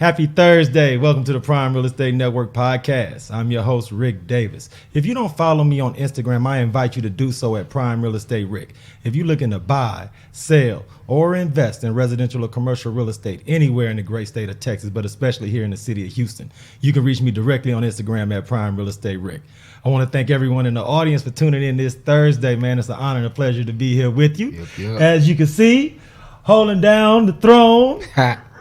Happy Thursday. Welcome to the Prime Real Estate Network podcast. I'm your host, Ric Davis. If you don't follow me on Instagram, I invite you to do so at Prime Real Estate Ric. If you're looking to buy, sell, or invest in residential or commercial real estate anywhere in the great state of Texas, but especially here in the city of Houston, you can reach me directly on Instagram at Prime Real Estate Ric. I want to thank everyone in the audience for tuning in this Thursday, man. It's an honor and a pleasure to be here with you. Yep. As you can see, holding down the throne,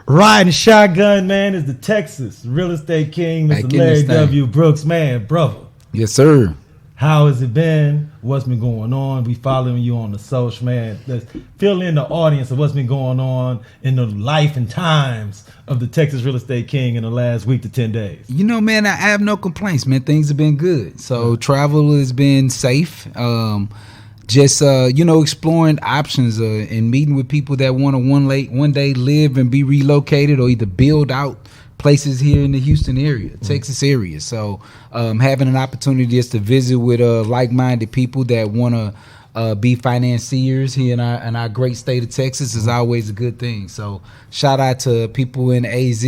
riding shotgun, man, is the Texas real estate king, Mr. LarryWBrooks, man, brother. Yes, sir. How has it been? What's been going on? We following you on the social, man. Let's fill in the audience of what's been going on in the life and times of the Texas real estate king in the last week to 10 days. You know, man, I have no complaints, man. Things have been good. So travel has been safe. Just exploring options and meeting with people that want to one day live and be relocated or either build out places here in the Houston area, Texas area. So having an opportunity just to visit with like-minded people that want to be financiers here in our great state of Texas is always a good thing. So shout out to people in AZ.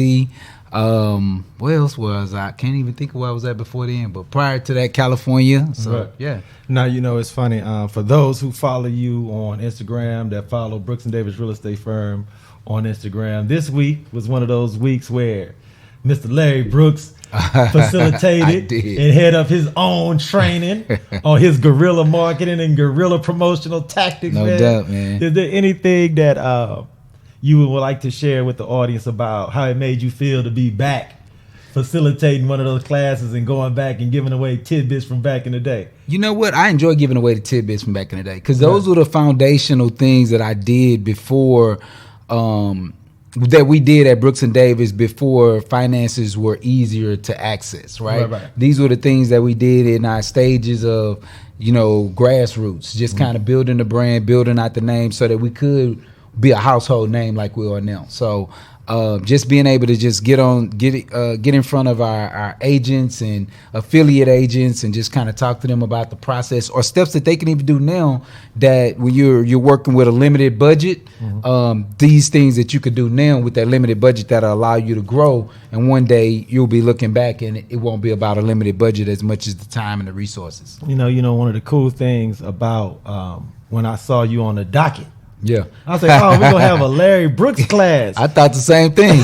Where else was I? Can't even think of where I was at before then, but prior to that, California. So right. Yeah. Now, you know, it's funny. For those who follow you on Instagram, that follow Brooks and Davis Real Estate Firm on Instagram, this week was one of those weeks where Mr. LarryWBrooks facilitated and head up his own training on his guerrilla marketing and guerrilla promotional tactics. No doubt, man. Is there anything that you would like to share with the audience about how it made you feel to be back facilitating one of those classes and going back and giving away tidbits from back in the day? You know what? I enjoy giving away the tidbits from back in the day because those were the foundational things that I did before, that we did at Brooks and Davis before finances were easier to access, right? These were the things that we did in our stages of, grassroots, just kind of building the brand, building out the name so that we could be a household name like we are now. So just being able to just get in front of our agents and affiliate agents and just kind of talk to them about the process or steps that they can even do now that when you're working with a limited budget, these things that you could do now with that limited budget that'll allow you to grow, and one day you'll be looking back and it won't be about a limited budget as much as the time and the resources. You know, one of the cool things about when I saw you on the docket, I was like, we're going to have a LarryWBrooks class. I thought the same thing.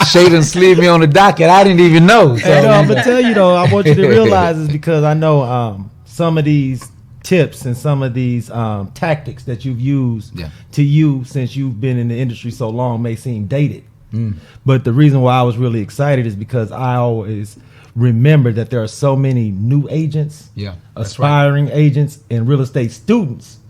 Shay done slid me on the docket. I didn't even know. So. And, I'm going to tell you, though, I want you to realize is because I know some of these tips and some of these tactics that you've used to you since you've been in the industry so long may seem dated. But the reason why I was really excited is because I always remember that there are so many new agents, aspiring agents, and real estate students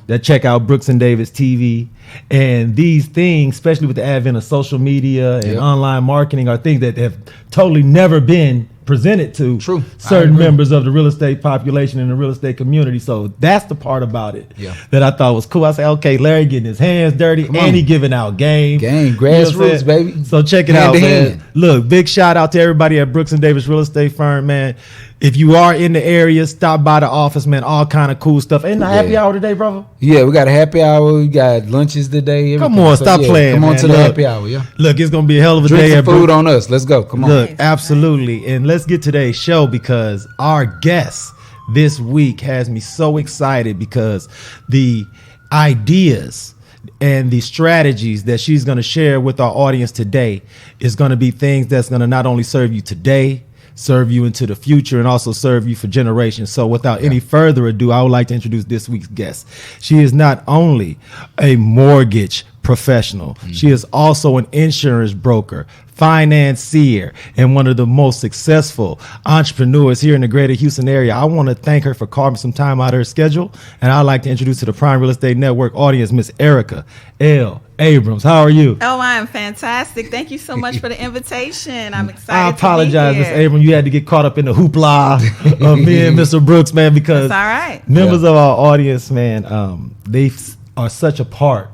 that check out Brooks and Davis TV. And these things, especially with the advent of social media and online marketing, are things that have totally never been presented to certain members of the real estate population and the real estate community. So that's the part about it that I thought was cool. I said, okay, Larry getting his hands dirty and he giving out game. Grassroots, baby. So check it out, man. Look, big shout out to everybody at Brooks and Davis Real Estate Firm, man. If you are in the area, stop by the office, man. All kind of cool stuff. Ain't the happy hour today, brother? Yeah, we got a happy hour. We got lunches today. Everything. Come on, stop playing. Come on man. to the happy hour, Look, it's going to be a hell of a day. Drink some food on us. Let's go. Come on. Look, absolutely. And let's get today's show because our guest this week has me so excited because the ideas and the strategies that she's going to share with our audience today is going to be things that's going to not only serve you today, serve you into the future, and also serve you for generations. So without any further ado, I would like to introduce this week's guest. She is not only a mortgage professional, she is also an insurance broker, financier, and one of the most successful entrepreneurs here in the greater Houston area. I want to thank her for carving some time out of her schedule, and I'd like to introduce to the Prime Real Estate Network audience, Miss Ericka L. Abrams. How are you? Oh, I'm fantastic. Thank you so much for the invitation. I'm excited. I apologize, Miss Abrams. You had to get caught up in the hoopla of me and Mr. Brooks, man, because that's all right. Members of our audience, man, they are such a part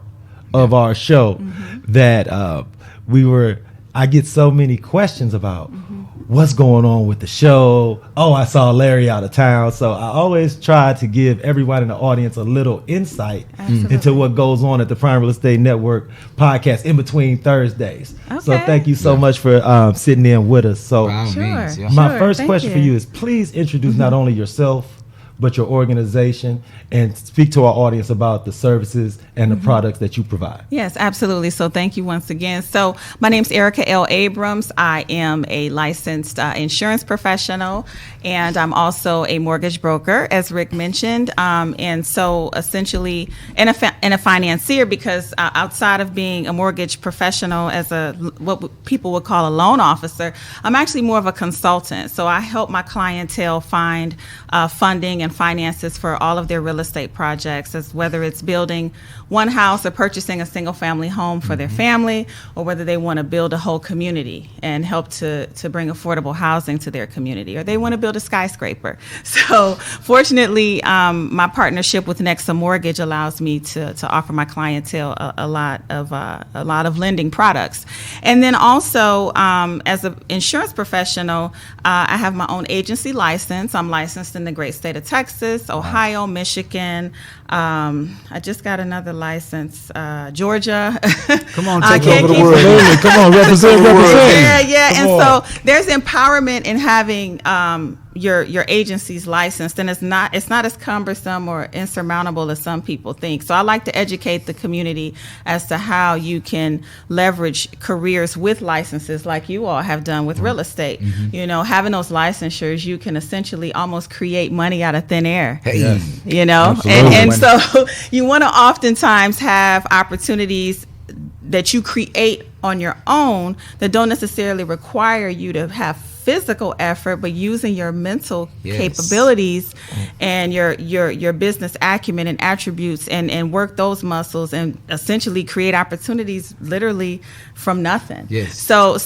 of our show that I get so many questions about what's going on with the show. Oh, I saw Larry out of town. So I always try to give everyone in the audience a little insight into what goes on at the Prime Real Estate Network podcast in between Thursdays. Okay. So thank you so much for sitting in with us. So my first question for you is, please introduce not only yourself, but your organization, and speak to our audience about the services and the products that you provide. Yes, absolutely. So thank you once again. So my name's Ericka L. Abrams. I am a licensed insurance professional, and I'm also a mortgage broker, as Rick mentioned. And so essentially, and a financier, because outside of being a mortgage professional as what people would call a loan officer, I'm actually more of a consultant. So I help my clientele find funding and finances for all of their real estate projects, as whether it's building one house or purchasing a single family home for their family, or whether they want to build a whole community and help to bring affordable housing to their community, or they want to build a skyscraper. So fortunately, my partnership with Nexa Mortgage allows me to offer my clientele a lot of lending products. And then also, as an insurance professional, I have my own agency license. I'm licensed in the great state of Texas, Ohio, Michigan. I just got another license, Georgia. Come on, take over the world. world. Come on, represent. Yeah. And so there's empowerment in having your agency's licensed, and it's not as cumbersome or insurmountable as some people think. So I like to educate the community as to how you can leverage careers with licenses, like you all have done with real estate. You know, having those licensures, you can essentially almost create money out of thin air. You know, and so you want to oftentimes have opportunities that you create on your own that don't necessarily require you to have physical effort, but using your mental capabilities and your business acumen and attributes, and work those muscles and essentially create opportunities literally from nothing. So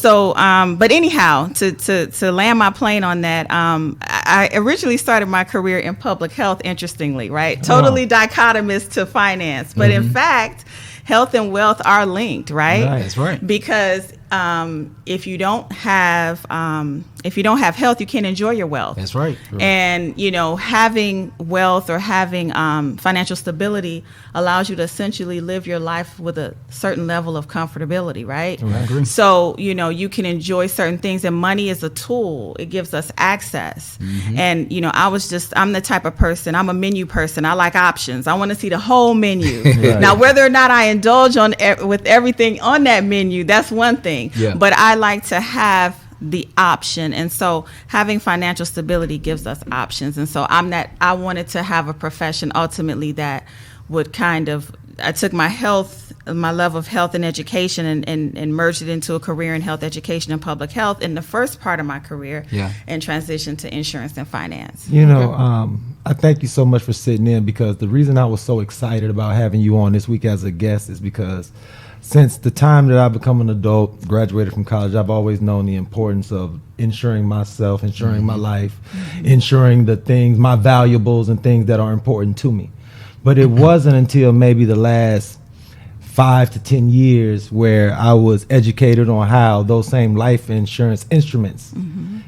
but anyhow, to land my plane on that, I originally started my career in public health, interestingly, right? Totally dichotomous to finance, but in fact, health and wealth are linked, right? That's right. Because if you don't have health, you can't enjoy your wealth. That's right. And having wealth or having financial stability allows you to essentially live your life with a certain level of comfortability, right? I agree. So you can enjoy certain things, and money is a tool. It gives us access. And I'm the type of person. I'm a menu person. I like options. I want to see the whole menu. Now, whether or not I indulge with everything on that menu, that's one thing. But I like to have the option, and so having financial stability gives us options. And so I wanted to have a profession ultimately that would I took my love of health and education and merged it into a career in health education and public health in the first part of my career, and transitioned to insurance and finance. I thank you so much for sitting in, because the reason I was so excited about having you on this week as a guest is because since the time that I've become an adult, graduated from college, I've always known the importance of insuring myself, insuring my life, insuring the things, my valuables and things that are important to me. But it wasn't until maybe the last 5 to 10 years where I was educated on how those same life insurance instruments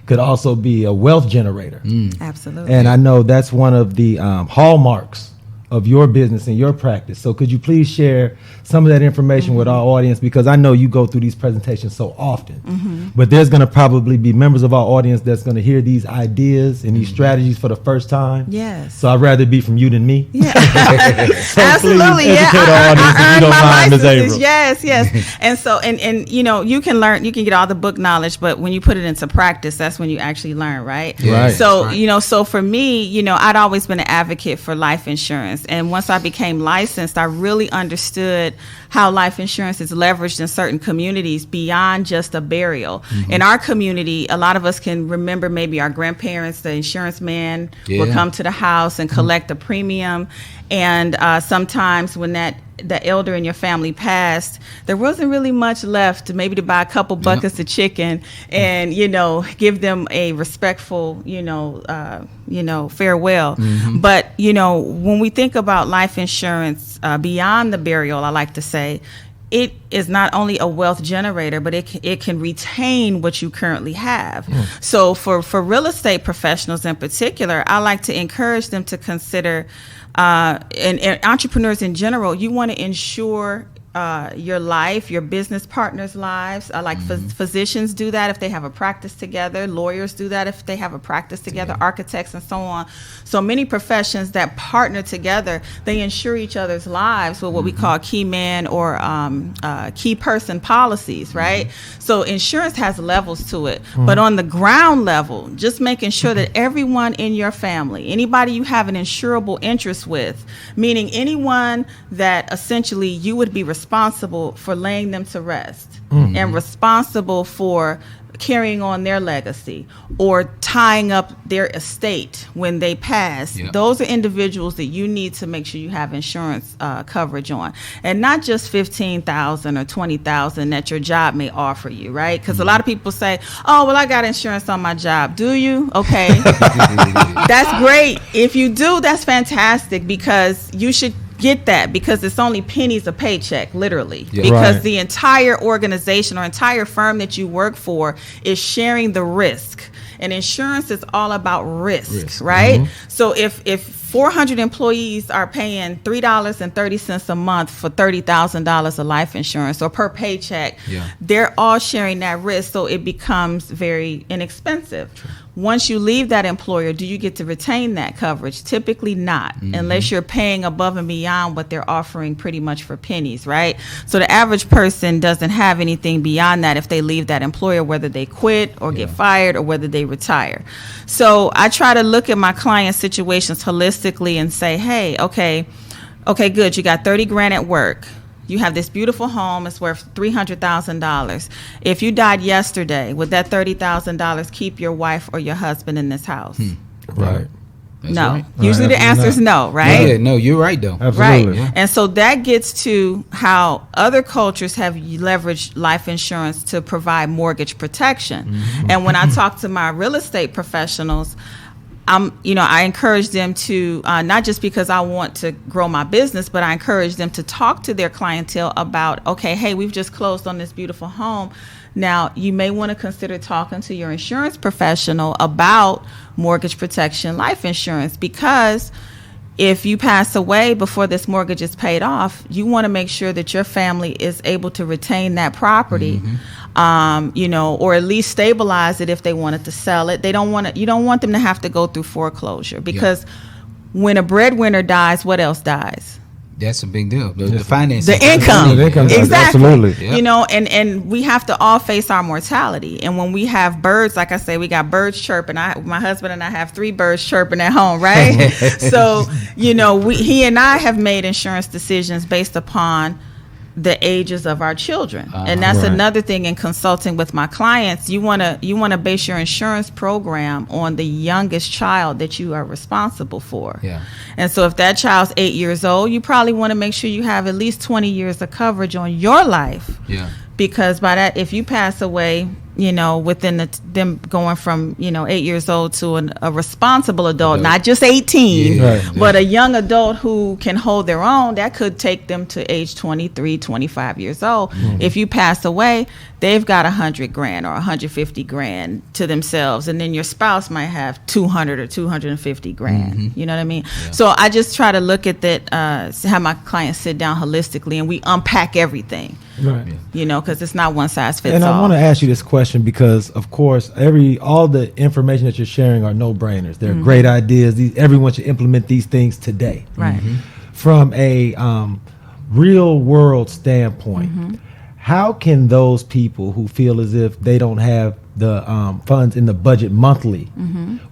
could also be a wealth generator. Absolutely. And I know that's one of the hallmarks of your business and your practice. So could you please share some of that information with our audience? Because I know you go through these presentations so often, but there's going to probably be members of our audience that's going to hear these ideas and these strategies for the first time. Yes. So I'd rather it be from you than me. Yeah. So absolutely. please educate our audience if you don't mind, Ms. Abrams. Yes. And so, and you can learn, you can get all the book knowledge, but when you put it into practice, that's when you actually learn, right? Right. So, so for me, I'd always been an advocate for life insurance. And once I became licensed, I really understood how life insurance is leveraged in certain communities beyond just a burial. In our community, a lot of us can remember maybe our grandparents, the insurance man would come to the house and collect a premium. And sometimes when the elder in your family passed, there wasn't really much left, maybe to buy a couple buckets of chicken and, give them a respectful, farewell. But, when we think about life insurance beyond the burial, I like to say, it is not only a wealth generator, but it can retain what you currently have. So for real estate professionals in particular, I like to encourage them to consider, and entrepreneurs in general, you want to ensure your life, your business partners' lives. Physicians do that if they have a practice together. Lawyers do that if they have a practice together. Architects and so on. So many professions that partner together, they insure each other's lives with what we call key man or key person policies, right? So insurance has levels to it. But on the ground level, just making sure that everyone in your family, anybody you have an insurable interest with, meaning anyone that essentially you would be responsible for laying them to rest and responsible for carrying on their legacy or tying up their estate when they pass. Those are individuals that you need to make sure you have insurance coverage on, and not just $15,000 or $20,000 that your job may offer you, right? Because a lot of people say, oh, well, I got insurance on my job. Do you? Okay. That's great. If you do, that's fantastic, because you should get that, because it's only pennies a paycheck, literally, because the entire organization or entire firm that you work for is sharing the risk, and insurance is all about risk. Right? So if 400 employees are paying $3.30 a month for $30,000 of life insurance or per paycheck, they're all sharing that risk, so it becomes very inexpensive. Once you leave that employer, do you get to retain that coverage? Typically not, unless you're paying above and beyond what they're offering pretty much for pennies, right? So the average person doesn't have anything beyond that if they leave that employer, whether they quit or get fired or whether they retire. So I try to look at my client situations holistically and say, hey, okay, good. You got 30 grand at work. You have this beautiful home. It's worth $300,000. If you died yesterday, would that $30,000 keep your wife or your husband in this house? Right. That's no. right. Usually the answer is no, right? Yeah, no, you're right, though. Absolutely. Right. And so that gets to how other cultures have leveraged life insurance to provide mortgage protection. And when I talk to my real estate professionals, I encourage them to, not just because I want to grow my business, but I encourage them to talk to their clientele about, okay, hey, we've just closed on this beautiful home. Now, you may want to consider talking to your insurance professional about mortgage protection life insurance, because if you pass away before this mortgage is paid off, you want to make sure that your family is able to retain that property. Or at least stabilize it if they wanted to sell it. You don't want them to have to go through foreclosure, because when a breadwinner dies, what else dies? That's a big deal. The finances. The income. Exactly. Absolutely. And we have to all face our mortality. And when we have birds, like I say, we got birds chirping. My husband and I have 3 birds chirping at home, right? So, he and I have made insurance decisions based upon the ages of our children. And that's another thing in consulting with my clients. You want to base your insurance program on the youngest child that you are responsible for. And so if that child's 8 years old, you probably want to make sure you have at least 20 years of coverage on your life. Because by that, if you pass away, within them going from 8 years old to a responsible adult, not just 18, but a young adult who can hold their own, that could take them to age 23, 25 years old. If you pass away, they've got $100 grand or $150 grand to themselves, and then your spouse might have $200 or $250 grand. You know what I mean? So I just try to look at that, have my clients sit down holistically, and we unpack everything. Right. Because it's not one size fits all. And I want to ask you this question because, of course, all the information that you're sharing are no-brainers. They're great ideas. Everyone should implement these things today. Right. From a real-world standpoint, how can those people who feel as if they don't have the funds in the budget monthly,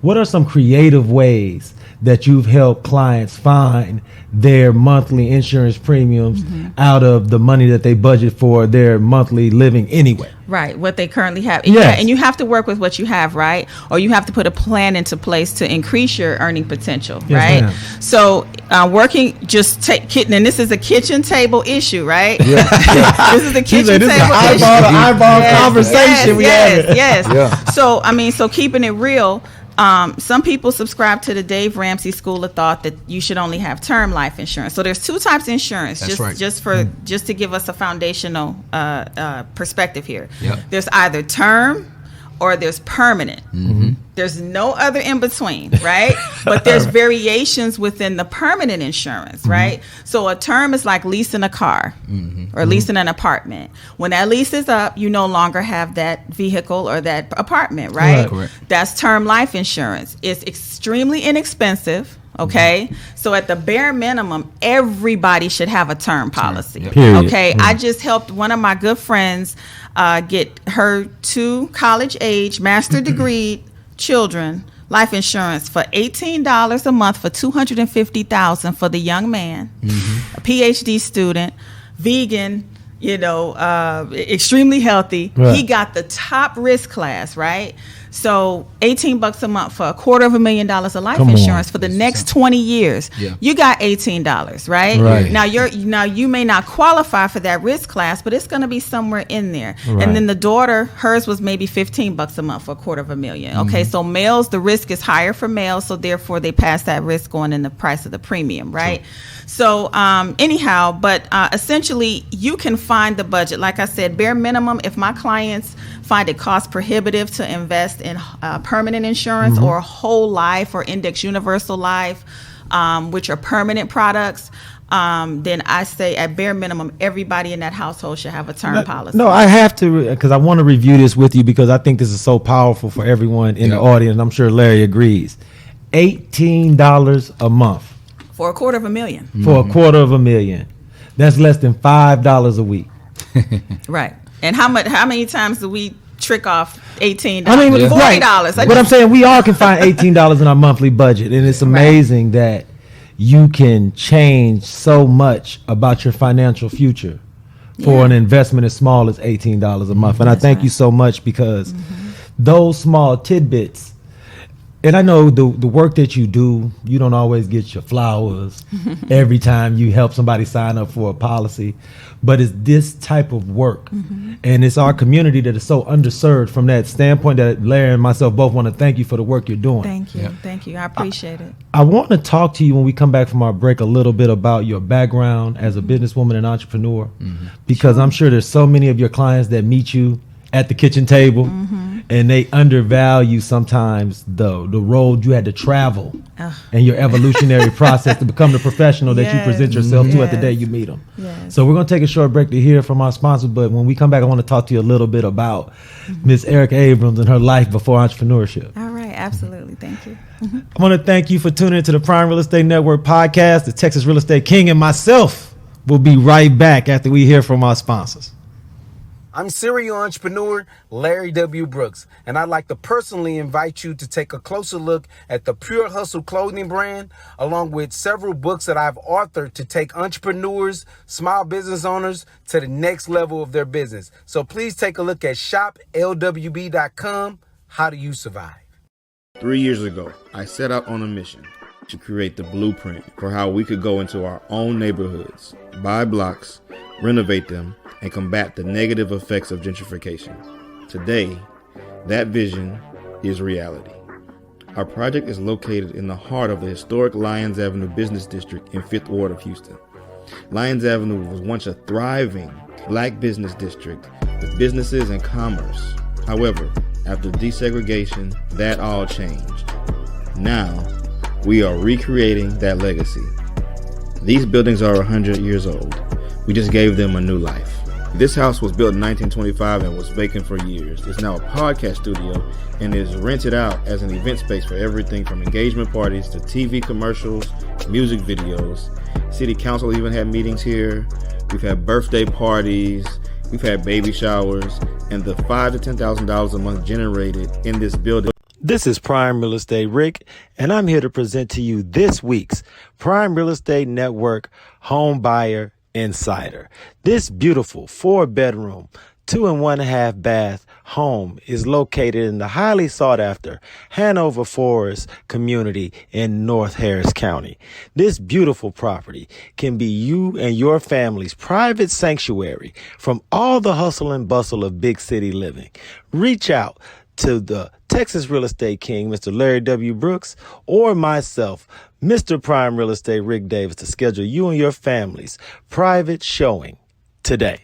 what are some creative ways that you've helped clients find their monthly insurance premiums out of the money that they budget for their monthly living anyway? Right, what they currently have. Yes. And you have to work with what you have, right? Or you have to put a plan into place to increase your earning potential, right? Ma'am. So working, and this is a kitchen table issue, right? This is a kitchen table issue. Eyeball conversation we have. Yes. So, so keeping it real, Some people subscribe to the Dave Ramsey school of thought that you should only have term life insurance. So there's two types of insurance. That's right. Just to give us a foundational perspective here. Yep. There's either term or there's permanent. There's no other in between, right? But there's variations within the permanent insurance, right? So a term is like leasing a car or leasing an apartment. When that lease is up, you no longer have that vehicle or that apartment, right? Correct. That's term life insurance. It's extremely inexpensive. Okay, so at the bare minimum, everybody should have a term policy. Yep. Period. Okay, I just helped one of my good friends get her 2 college-age, master degree children life insurance for $18 a month for $250,000 for the young man, a PhD student, vegan. Extremely healthy. Right. He got the top risk class, right? So $18 a month for $250,000 of life Come on. insurance for the next 20 years. Yeah. You got $18, right? Right. Now you may not qualify for that risk class, but it's going to be somewhere in there. Right. And then the daughter, hers was maybe $15 a month for $250,000. Okay, so males, the risk is higher for males, so therefore they pass that risk on in the price of the premium, right? So anyhow, but essentially you can find the budget. Like I said, bare minimum, if my clients find it cost prohibitive to invest in permanent insurance or whole life or index universal life, which are permanent products, then I say at bare minimum, everybody in that household should have a term policy. No, I have to, because I want to review this with you because I think this is so powerful for everyone in the audience. I'm sure Larry agrees. $18 a month. For $250,000. For $250,000. That's less than $5 a week. Right. And how many times do we trick off $18? I mean, $40. Right. But I'm saying we all can find $18 in our monthly budget, and it's amazing that you can change so much about your financial future for an investment as small as $18 a month. And I thank you so much because those small tidbits. And I know the work that you do, you don't always get your flowers every time you help somebody sign up for a policy, but it's this type of work. And it's our community that is so underserved from that standpoint that Larry and myself both want to thank you for the work you're doing. Thank you. Thank you. I appreciate it. I want to talk to you when we come back from our break a little bit about your background as a businesswoman and entrepreneur, because I'm sure there's so many of your clients that meet you at the kitchen table and they undervalue sometimes the road you had to travel and your evolutionary process to become the professional that you present yourself to at the day you meet them. So we're going to take a short break to hear from our sponsors, but when we come back, I want to talk to you a little bit about Miss Ericka Abrams and her life before entrepreneurship. All right, absolutely. Thank you. I want to thank you for tuning into the Prime Real Estate Network podcast. The Texas Real Estate King and myself will be right back after we hear from our sponsors. I'm serial entrepreneur Larry W. Brooks, and I'd like to personally invite you to take a closer look at the Pure Hustle clothing brand, along with several books that I've authored to take entrepreneurs, small business owners to the next level of their business. So please take a look at shoplwb.com. How do you survive? 3 years ago, I set out on a mission to create the blueprint for how we could go into our own neighborhoods, buy blocks, renovate them, and combat the negative effects of gentrification. Today, that vision is reality. Our project is located in the heart of the historic Lyons Avenue Business District in 5th Ward of Houston. Lyons Avenue was once a thriving black business district with businesses and commerce. However, after desegregation, that all changed. Now, we are recreating that legacy. These buildings are 100 years old. We just gave them a new life. This house was built in 1925 and was vacant for years. It's now a podcast studio and is rented out as an event space for everything from engagement parties to TV commercials, music videos. City Council even had meetings here. We've had birthday parties. We've had baby showers. And the $5,000 to $10,000 a month generated in this building. This is Prime Real Estate Rick, and I'm here to present to you this week's Prime Real Estate Network Home Buyer Insider. This beautiful 4-bedroom, 2.5 bath home is located in the highly sought after Hanover Forest community in North Harris County. This beautiful property can be you and your family's private sanctuary from all the hustle and bustle of big city living. Reach out to the Texas Real Estate King, Mr. Larry W. Brooks, or myself, Mr. Prime Real Estate Ric Davis, to schedule you and your family's private showing today.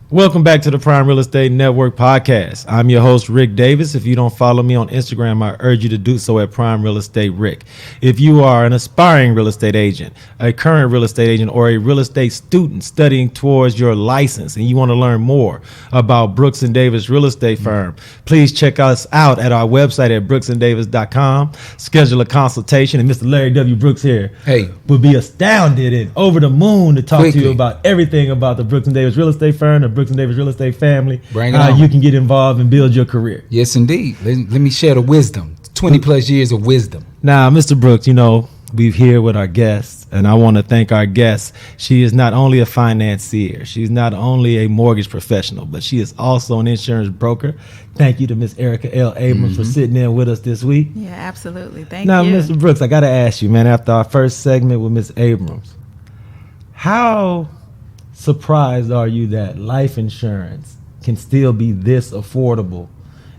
Welcome back to the Prime Real Estate Network podcast. I'm your host, Ric Davis. If you don't follow me on Instagram, I urge you to do so at Prime Real Estate Ric. If you are an aspiring real estate agent, a current real estate agent, or a real estate student studying towards your license, and you want to learn more about Brooks and Davis Real Estate Firm, please check us out at our website at brooksanddavis.com. Schedule a consultation, and Mr. Larry W. Brooks here would be astounded and over the moon to talk to you about everything about the Brooks and Davis Real Estate Firm, the Brooks and Davis Real Estate family, how you can get involved and build your career. Yes, indeed. Let me share the wisdom. 20 plus years of wisdom. Now, Mr. Brooks, you know, we're here with our guests, and I want to thank our guest. She is not only a financier, she's not only a mortgage professional, but she is also an insurance broker. Thank you to Miss Ericka L. Abrams for sitting in with us this week. Yeah, absolutely. Thank you. Now, Mr. Brooks, I got to ask you, man, after our first segment with Miss Abrams, how surprised are you that life insurance can still be this affordable,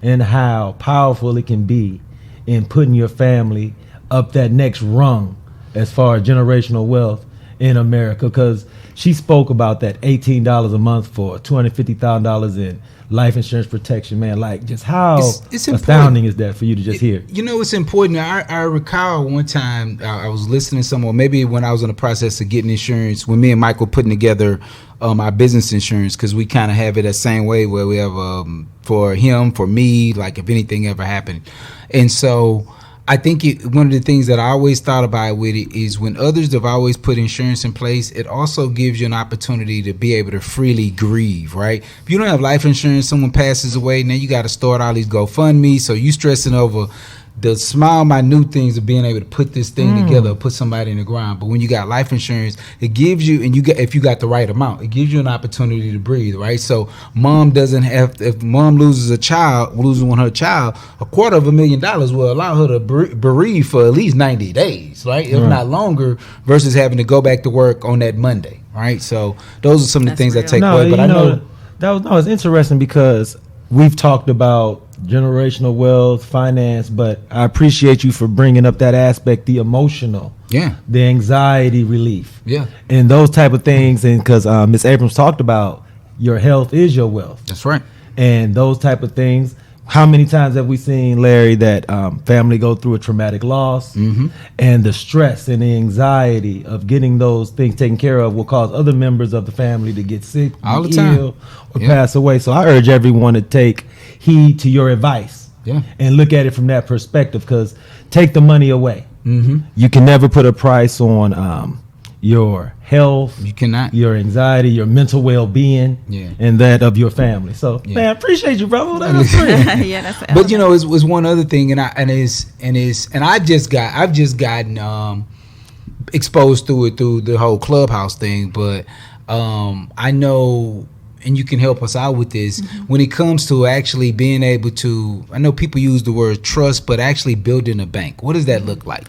and how powerful it can be in putting your family up that next rung as far as generational wealth in America? Because she spoke about that $18 a month for $250,000 in life insurance protection, man. Like, just how it's astounding is that for you to just hear? You know, it's important. I recall one time I was listening to someone, maybe when I was in the process of getting insurance, when me and Mike were putting together our business insurance, because we kind of have it that same way where we have for him, for me, like if anything ever happened. And so I think one of the things that I always thought about with it is when others have always put insurance in place, it also gives you an opportunity to be able to freely grieve, right? If you don't have life insurance, someone passes away, now you got to start all these GoFundMe, so you stressing over the small, minute things of being able to put this thing together, put somebody in the ground. But when you got life insurance, it gives you, and if you got the right amount, it gives you an opportunity to breathe, right? So mom doesn't have, if mom loses her child, $250,000 will allow her to bereave for at least 90 days, right? If not longer, versus having to go back to work on that Monday, right? So those are some of the things that take away. But I know it's interesting because we've talked about generational wealth, finance, but I appreciate you for bringing up that aspect, the emotional, the anxiety relief, and those type of things. And because Ms. Abrams talked about your health is your wealth. That's right. And those type of things. How many times have we seen, Larry, that family go through a traumatic loss, and the stress and the anxiety of getting those things taken care of will cause other members of the family to get sick, all the time, ill, or pass away. So I urge everyone to take heed to your advice and look at it from that perspective, because take the money away. You can never put a price on your health, you cannot, your anxiety, your mental well-being, and that of your family. So, man, I appreciate you, brother. That was great. That's but you know, it was one other thing, and I've just gotten exposed through the whole Clubhouse thing. But I know, and you can help us out with this, when it comes to actually being able to, I know people use the word trust, but actually building a bank. What does that look like?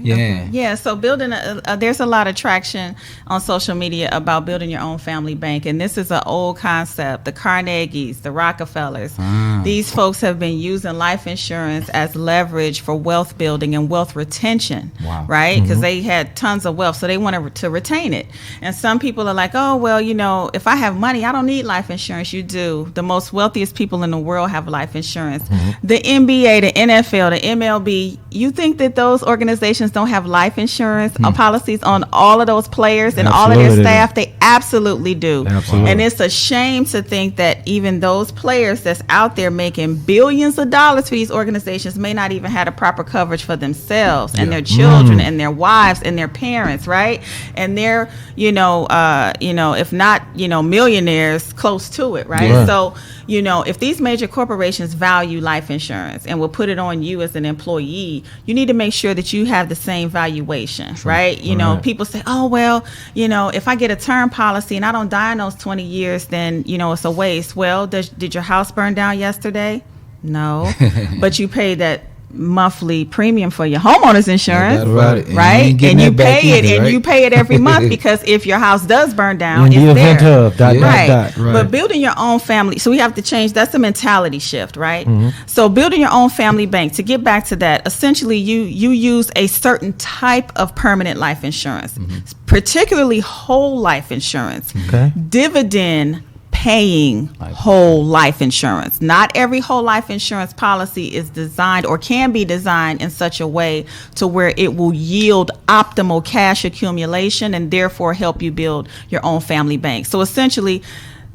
Yeah. So building there's a lot of traction on social media about building your own family bank. And this is an old concept. The Carnegies, the Rockefellers, these folks have been using life insurance as leverage for wealth building and wealth retention, right? Because they had tons of wealth, so they wanted to retain it. And some people are like, oh, well, you know, if I have money, I don't need life insurance. You do. The most wealthiest people in the world have life insurance. The NBA, the NFL, the MLB, you think that those organizations don't have life insurance policies on all of those players and all of their staff? They absolutely do. And it's a shame to think that even those players that's out there making billions of dollars for these organizations may not even have a proper coverage for themselves and their children and their wives and their parents, right? And they're, if not, millionaires, close to it, right? So, if these major corporations value life insurance and will put it on you as an employee, you need to make sure that you have the same valuation, right? People say, oh, well, if I get a term policy and I don't die in those 20 years, then, it's a waste. Well, did your house burn down yesterday? No. But you paid that monthly premium for your homeowner's insurance, Right. right? And you pay it, either, and right? you pay it every month, because if your house does burn down, In the it's event there. of dot, Right. dot, dot. But building your own family, so we have to change. That's a mentality shift, right? Mm-hmm. So building your own family bank, to get back to that, essentially you use a certain type of permanent life insurance, particularly whole life insurance, Okay. dividend paying whole life insurance. Not every whole life insurance policy is designed or can be designed in such a way to where it will yield optimal cash accumulation and therefore help you build your own family bank. So essentially,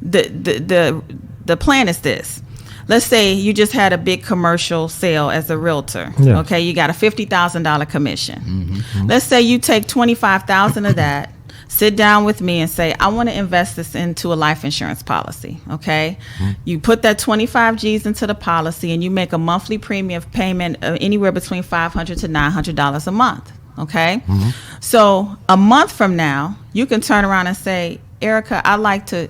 the plan is this. Let's say you just had a big commercial sale as a realtor. Yeah. Okay, you got a $50,000 commission. Let's say you take $25,000 of that, sit down with me and say, I want to invest this into a life insurance policy, okay? You put that 25 G's into the policy and you make a monthly premium payment anywhere between $500 to $900 a month, okay? So a month from now, you can turn around and say, Ericka, I'd like to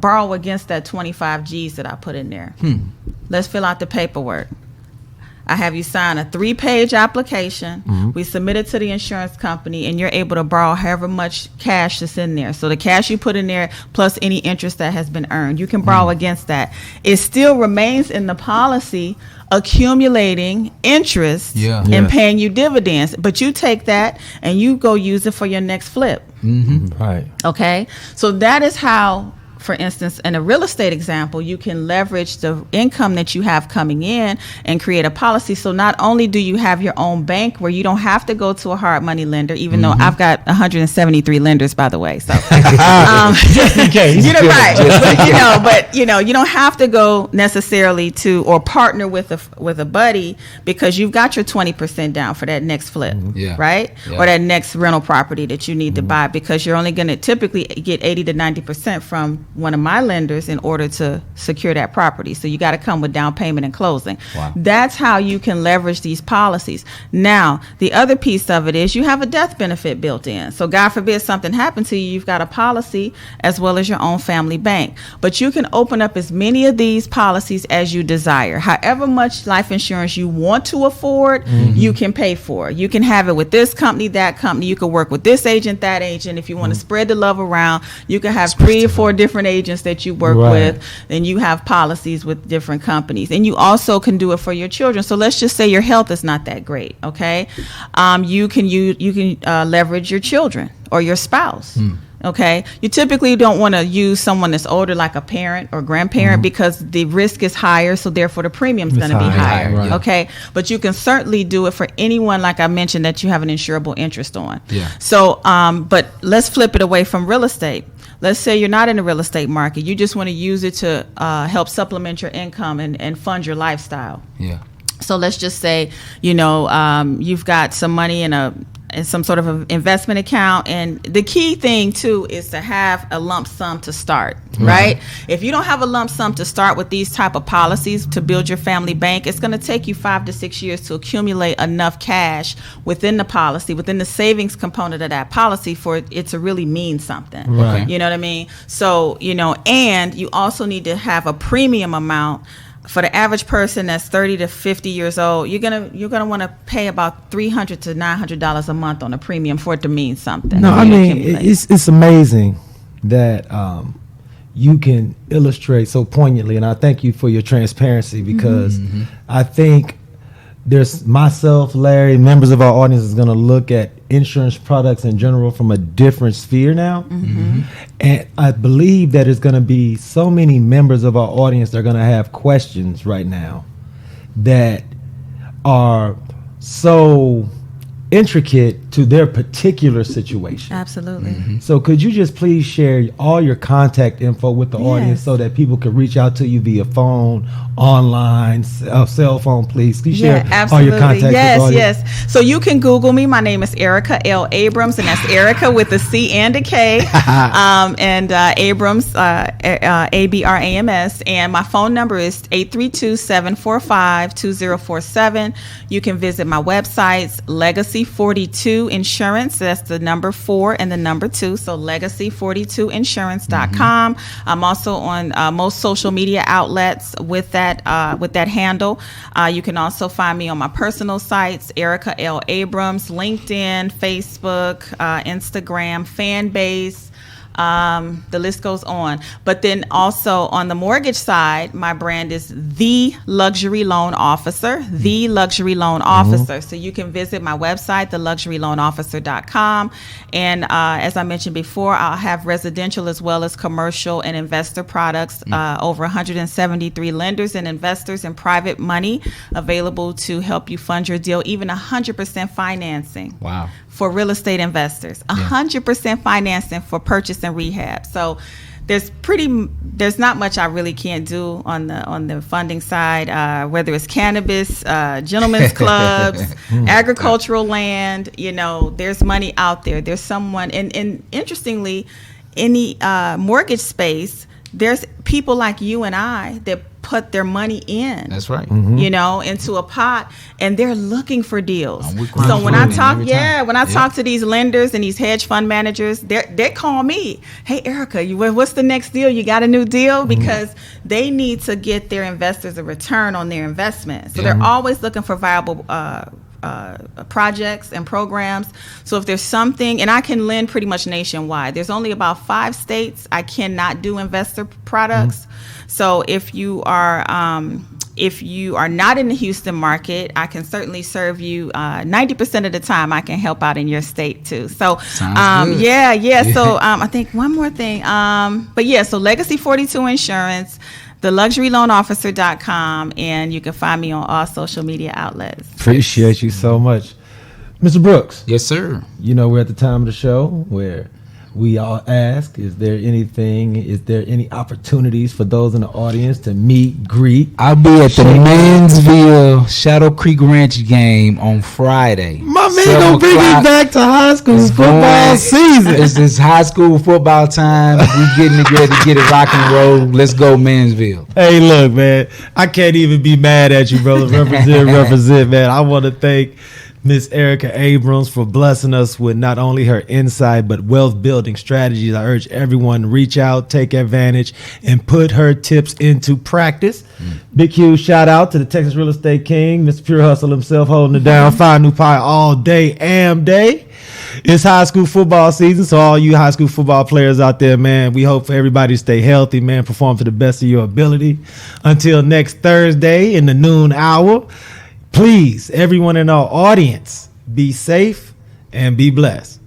borrow against that 25 G's that I put in there. Let's fill out the paperwork. I have you sign a 3-page application. We submit it to the insurance company, and you're able to borrow however much cash is in there. So the cash you put in there plus any interest that has been earned, you can borrow against that. It still remains in the policy, accumulating interest and paying you dividends. But you take that and you go use it for your next flip. Right. Okay? So that is how, for instance, in a real estate example, you can leverage the income that you have coming in and create a policy. So not only do you have your own bank where you don't have to go to a hard money lender, even though I've got 173 lenders, by the way. So Just in case. you know, right? But you don't have to go necessarily to or partner with a buddy, because you've got your 20% down for that next flip, right? Yeah. Or that next rental property that you need to buy, because you're only going to typically get 80 to 90% from one of my lenders in order to secure that property. So you got to come with down payment and closing. Wow. That's how you can leverage these policies. Now, the other piece of it is you have a death benefit built in. So God forbid something happened to you, you've got a policy as well as your own family bank. But you can open up as many of these policies as you desire. However much life insurance you want to afford, you can pay for. You can have it with this company, that company. You can work with this agent, that agent. If you want to spread the love around, you can have 3 or 4 different agents that you work with, and you have policies with different companies. And you also can do it for your children. So let's just say your health is not that great, okay? You can leverage your children or your spouse. Okay, you typically don't want to use someone that's older, like a parent or grandparent, because the risk is higher, so therefore the premium is going to be higher. Right. Okay, but you can certainly do it for anyone, like I mentioned, that you have an insurable interest on. Yeah. So, but let's flip it away from real estate. Let's say you're not in the real estate market. You just want to use it to help supplement your income and fund your lifestyle. Yeah. So let's just say, you've got some money in some sort of an investment account, and the key thing too is to have a lump sum to start, right? If you don't have a lump sum to start with these type of policies to build your family bank, it's going to take you 5 to 6 years to accumulate enough cash within the policy, within the savings component of that policy, for it to really mean something. Right. You know what I mean? So, and you also need to have a premium amount. For the average person that's 30 to 50 years old, you're gonna want to pay about $300 to $900 a month on a premium for it to mean something. No, I mean, it's amazing that you can illustrate so poignantly, and I thank you for your transparency, because I think there's myself, Larry, members of our audience is going to look at insurance products in general from a different sphere now. And I believe that there's going to be so many members of our audience that are going to have questions right now that are so intricate to their particular situation. Absolutely. So could you just please share all your contact info with the audience so that people can reach out to you via phone, online, cell phone, please? Can you share all your contact with the audience? Yes. So you can Google me. My name is Ericka L. Abrams, and that's Ericka with a C and a K. And Abrams, Abrams. And my phone number is 832-745-2047. You can visit my websites, Legacy Legacy 42 Insurance. That's the number 4 and the number 2. So legacy42insurance.com. I'm also on most social media outlets with that handle. You can also find me on my personal sites, Ericka L. Abrams, LinkedIn, Facebook, Instagram, Fanbase. The list goes on. But then also on the mortgage side, my brand is The Luxury Loan Officer, The Luxury Loan Officer. So you can visit my website, theluxuryloanofficer.com. And as I mentioned before, I'll have residential as well as commercial and investor products, over 173 lenders and investors and private money available to help you fund your deal, even 100% financing. Wow. For real estate investors, 100% financing for purchase and rehab. So there's not much I really can't do on the funding side, whether it's cannabis, gentlemen's clubs, agricultural land. There's money out there. There's someone, and interestingly, in the mortgage space, there's people like you and I that put their money in. That's right. Into a pot, and they're looking for deals. So when I talk, talk to these lenders and these hedge fund managers, they call me, "Hey, Ericka, what's the next deal? You got a new deal?" Because they need to get their investors a return on their investment. So they're always looking for viable projects and programs. So if there's something, and I can lend pretty much nationwide. There's only about 5 states I cannot do investor products. So if you are not in the Houston market, I can certainly serve you. 90% of the time, I can help out in your state too. So Sounds good. So I think one more thing. So Legacy 42 Insurance, theluxuryloanofficer.com, and you can find me on all social media outlets. Appreciate you so much. Mr. Brooks. Yes, sir. We're at the time of the show where we all ask, is there any opportunities for those in the audience to meet, greet? I'll be at the Mansville Shadow Creek Ranch game on Friday. My man gonna bring me back to high school football season. It's this high school football time. We getting together to get it rock and roll. Let's go Mansville. Hey, look, man, I can't even be mad at you, brother. Represent, man. I want to thank Miss Ericka Abrams for blessing us with not only her insight, but wealth building strategies. I urge everyone to reach out, take advantage, and put her tips into practice. Big, huge shout out to the Texas Real Estate King, Mr. Pure Hustle himself, holding it down. Find new pie all day, day. It's high school football season, so all you high school football players out there, man, we hope for everybody to stay healthy, man, perform to the best of your ability. Until next Thursday in the noon hour, please, everyone in our audience, be safe and be blessed.